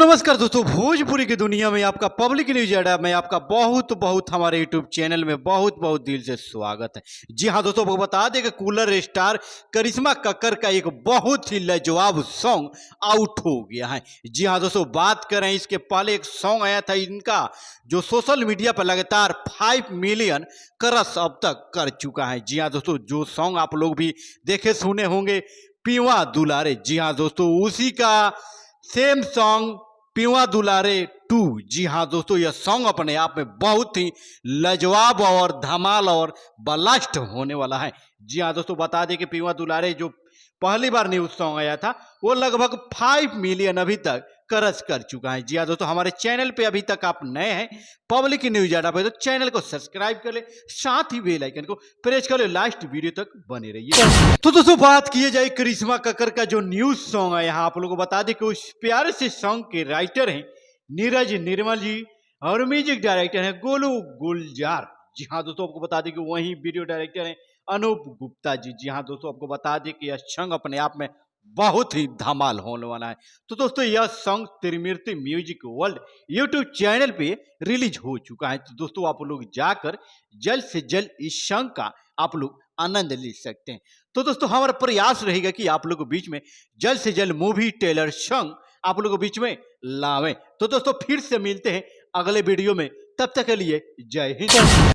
तो नमस्कार दोस्तों, भोजपुरी की दुनिया में आपका पब्लिक न्यूज अड्डा में आपका बहुत बहुत हमारे यूट्यूब चैनल में बहुत बहुत दिल से स्वागत है। जी हाँ दोस्तों, आपको बता दें कि कूलर स्टार करिश्मा कक्कर का एक बहुत ही लाजवाब सॉन्ग आउट हो गया है। जी हाँ दोस्तों, बात करें इसके पहले एक सॉन्ग आया था इनका जो सोशल मीडिया पर लगातार 5 मिलियन क्रॉस अब तक कर चुका है। जी हाँ दोस्तों, जो सॉन्ग आप लोग भी देखे सुने होंगे, पीवा दुलारे। जी हाँ दोस्तों, उसी का सेम सॉन्ग पीवा दुलारे 2। जी हाँ दोस्तों, यह सॉन्ग अपने आप में बहुत ही लाजवाब और धमाल और ब्लास्ट होने वाला है। जी हाँ दोस्तों, बता दें कि पीवा दुलारे जो पहली बार न्यूज सॉन्ग आया था वो लगभग 5 मिलियन अभी तक क्रॉस कर चुका है। जी हाँ दोस्तों, हमारे चैनल पे अभी तक आप नए हैं पब्लिक न्यूज अड्डा पे तो चैनल को सब्सक्राइब कर ले, साथ ही बेल आइकन को प्रेस कर ले, लास्ट वीडियो तक बने रहिए। तो दोस्तों, बात किए जाए करिश्मा कक्कर का जो न्यूज सॉन्ग है, यहाँ आप लोगों को बता दें कि उस प्यारे से सॉन्ग के राइटर हैं नीरज निर्मल जी और म्यूजिक डायरेक्टर हैं गोलू गुलजार। जी हाँ दोस्तों, आपको बता दें कि वही वीडियो डायरेक्टर हैं अनूप गुप्ता जी। जी हाँ दोस्तों, आपको बता दें कि यह सॉन्ग अपने आप में बहुत ही धमाल होने वाला है। तो दोस्तों, यह सॉन्ग त्रिमूर्ति म्यूजिक वर्ल्ड यूट्यूब चैनल पे रिलीज हो चुका है। तो दोस्तों, आप लोग जाकर जल्द से जल्द इस सॉन्ग का आप लोग आनंद ले सकते हैं। तो दोस्तों, हमारा प्रयास रहेगा कि आप लोगों के बीच में जल्द से जल्द मूवी ट्रेलर सॉन्ग आप लोगों के बीच में लावें। तो दोस्तों, फिर से मिलते हैं अगले वीडियो में, तब तक के लिए जय हिंद।